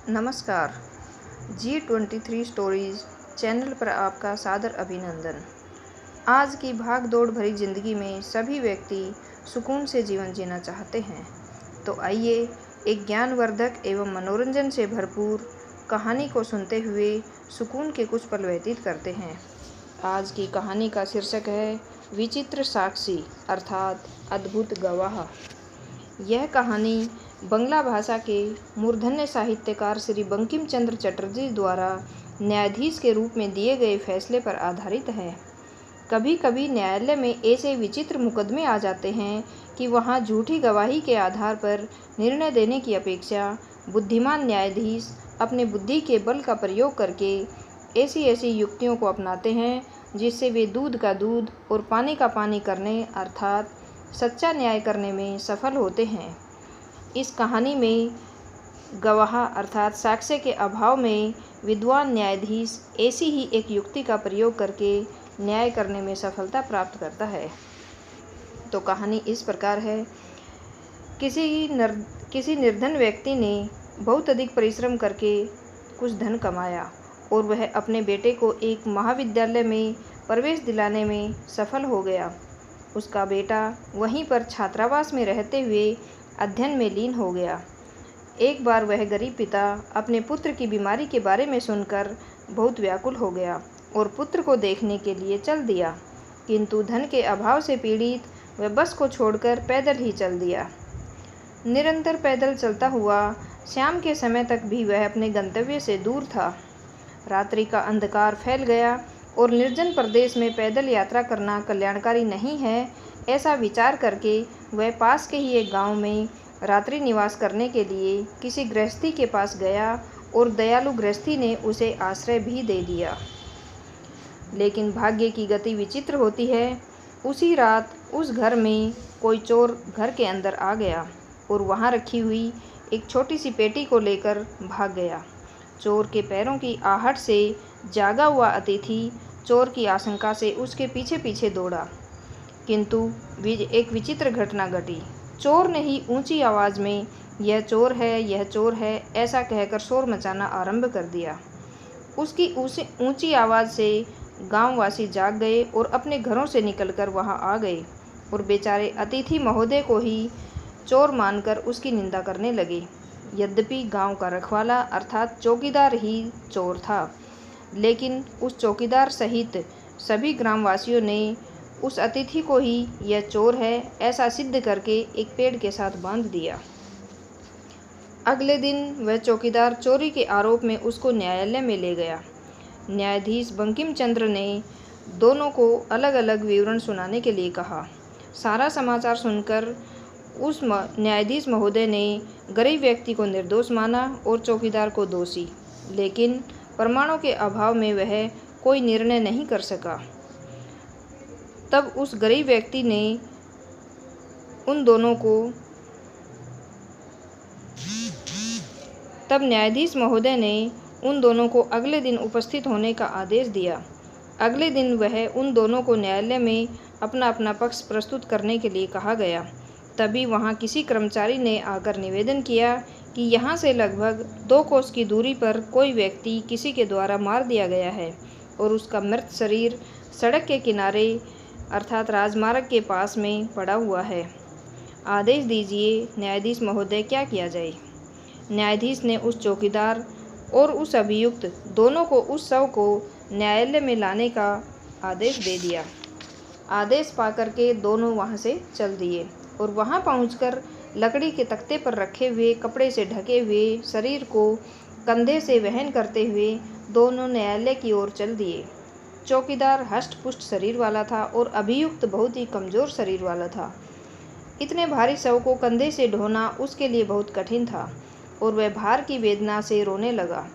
नमस्कार। G23 stories channel पर आपका सादर अभिनंदन। आज की भाग दौड़ भरी जिंदगी में सभी व्यक्ति सुकून से जीवन जीना चाहते हैं। तो आइए एक ज्ञानवर्धक एवं मनोरंजन से भरपूर कहानी को सुनते हुए सुकून के कुछ पल व्यतीत करते हैं। आज की कहानी का शीर्षक है विचित्र साक्षी अर्थात अद्भुत गवाह। यह कहानी बंगला भाषा के मूर्धन्य साहित्यकार श्री बंकिम चंद्र चटर्जी द्वारा न्यायाधीश के रूप में दिए गए फैसले पर आधारित है। कभी कभी न्यायालय में ऐसे विचित्र मुकदमे आ जाते हैं कि वहां झूठी गवाही के आधार पर निर्णय देने की अपेक्षा बुद्धिमान न्यायाधीश अपने बुद्धि के बल का प्रयोग करके ऐसी युक्तियों को अपनाते हैं जिससे वे दूध का दूध और पानी का पानी करने अर्थात सच्चा न्याय करने में सफल होते हैं। इस कहानी में गवाह अर्थात साक्ष्य के अभाव में विद्वान न्यायाधीश ऐसी ही एक युक्ति का प्रयोग करके न्याय करने में सफलता प्राप्त करता है। तो कहानी इस प्रकार है। किसी निर्धन व्यक्ति ने बहुत अधिक परिश्रम करके कुछ धन कमाया और वह अपने बेटे को एक महाविद्यालय में प्रवेश दिलाने में सफल हो गया। उसका बेटा वहीं पर छात्रावास में रहते हुए अध्ययन में लीन हो गया। एक बार वह गरीब पिता अपने पुत्र की बीमारी के बारे में सुनकर बहुत व्याकुल हो गया और पुत्र को देखने के लिए चल दिया, किंतु धन के अभाव से पीड़ित वह बस को छोड़कर पैदल ही चल दिया। निरंतर पैदल चलता हुआ शाम के समय तक भी वह अपने गंतव्य से दूर था। रात्रि का अंधकार फैल गया और निर्जन प्रदेश में पैदल यात्रा करना कल्याणकारी नहीं है, ऐसा विचार करके वह पास के ही एक गांव में रात्रि निवास करने के लिए किसी गृहस्थी के पास गया और दयालु गृहस्थी ने उसे आश्रय भी दे दिया। लेकिन भाग्य की गति विचित्र होती है। उसी रात उस घर में कोई चोर घर के अंदर आ गया और वहां रखी हुई एक छोटी सी पेटी को लेकर भाग गया। चोर के पैरों की आहट से जागा हुआ अतिथि चोर की आशंका से उसके पीछे पीछे दौड़ा, किंतु एक विचित्र घटना घटी। चोर ने ही ऊंची आवाज में यह चोर है, यह चोर है ऐसा कहकर शोर मचाना आरंभ कर दिया। उसकी ऊंची आवाज से गांववासी जाग गए और अपने घरों से निकलकर वहां आ गए और बेचारे अतिथि महोदय को ही चोर मानकर उसकी निंदा करने लगे। यद्यपि गांव का रखवाला अर्थात चौकीदार ही चोर था, लेकिन उस चौकीदार सहित सभी ग्रामवासियों ने उस अतिथि को ही यह चोर है ऐसा सिद्ध करके एक पेड़ के साथ बांध दिया। अगले दिन वह चौकीदार चोरी के आरोप में उसको न्यायालय में ले गया। न्यायाधीश बंकिम चंद्र ने दोनों को अलग अलग विवरण सुनाने के लिए कहा। सारा समाचार सुनकर उस न्यायाधीश महोदय ने गरीब व्यक्ति को निर्दोष माना और चौकीदार को दोषी, लेकिन प्रमाणों के अभाव में वह कोई निर्णय नहीं कर सका। तब न्यायाधीश महोदय ने उन दोनों को अगले दिन उपस्थित होने का आदेश दिया। अगले दिन वह उन दोनों को न्यायालय में अपना अपना पक्ष प्रस्तुत करने के लिए कहा गया। तभी वहां किसी कर्मचारी ने आकर निवेदन किया कि यहाँ से लगभग 2 कोस की दूरी पर कोई व्यक्ति किसी के द्वारा मार दिया गया है और उसका मृत शरीर सड़क के किनारे अर्थात राजमार्ग के पास में पड़ा हुआ है। आदेश दीजिए न्यायाधीश महोदय, क्या किया जाए। न्यायाधीश ने उस चौकीदार और उस अभियुक्त दोनों को उस शव को न्यायालय में लाने का आदेश दे दिया। आदेश पाकर के दोनों वहां से चल दिए और वहां पहुंचकर लकड़ी के तख्ते पर रखे हुए कपड़े से ढके हुए शरीर को कंधे से वहन करते हुए दोनों न्यायालय की ओर चल दिए। चौकीदार हष्ट पुष्ट शरीर वाला था और अभियुक्त बहुत ही कमजोर शरीर वाला था। इतने भारी शव को कंधे से ढोना उसके लिए बहुत कठिन था और वह भार की वेदना से रोने लगा।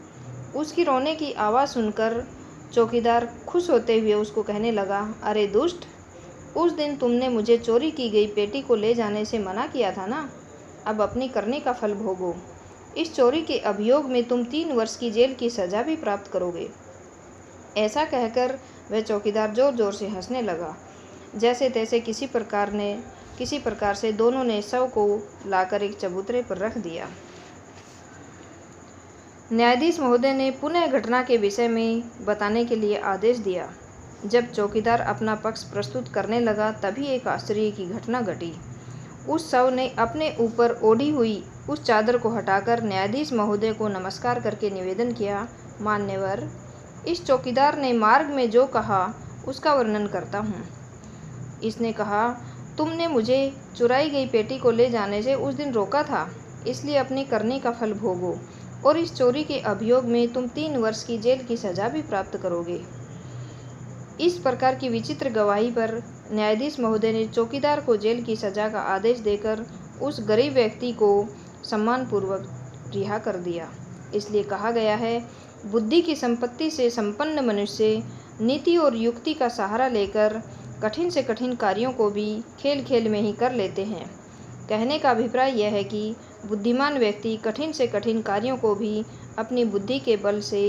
उसकी रोने की आवाज़ सुनकर चौकीदार खुश होते हुए उसको कहने लगा, अरे दुष्ट, उस दिन तुमने मुझे चोरी की गई पेटी को ले जाने से मना किया था ना, अब अपनी करने का फल भोगो। इस चोरी के अभियोग में तुम 3 वर्ष की जेल की सजा भी प्राप्त करोगे। ऐसा कहकर वह चौकीदार जोर जोर से हंसने लगा। जैसे तैसे किसी प्रकार से दोनों ने शव को लाकर एक चबूतरे पर रख दिया। न्यायाधीश महोदय ने पुनः घटना के विषय में बताने के लिए आदेश दिया। जब चौकीदार अपना पक्ष प्रस्तुत करने लगा तभी एक आश्चर्य की घटना घटी। उस शव ने अपने ऊपर ओढ़ी हुई उस चादर को हटाकर न्यायाधीश महोदय को नमस्कार करके निवेदन किया, मान्यवर, इस चौकीदार ने मार्ग में जो कहा उसका वर्णन करता हूँ। इसने कहा, तुमने मुझे चुराई गई पेटी को ले जाने से उस दिन रोका था, इसलिए अपनी करनी का फल भोगो और इस चोरी के अभियोग में तुम 3 वर्ष की जेल की सजा भी प्राप्त करोगे। इस प्रकार की विचित्र गवाही पर न्यायाधीश महोदय ने चौकीदार को जेल की सजा का आदेश देकर उस गरीब व्यक्ति को सम्मानपूर्वक रिहा कर दिया। इसलिए कहा गया है, बुद्धि की संपत्ति से संपन्न मनुष्य नीति और युक्ति का सहारा लेकर कठिन से कठिन कार्यों को भी खेल खेल में ही कर लेते हैं। कहने का अभिप्राय यह है कि बुद्धिमान व्यक्ति कठिन से कठिन कार्यों को भी अपनी बुद्धि के बल से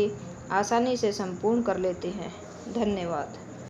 आसानी से संपूर्ण कर लेते हैं। धन्यवाद।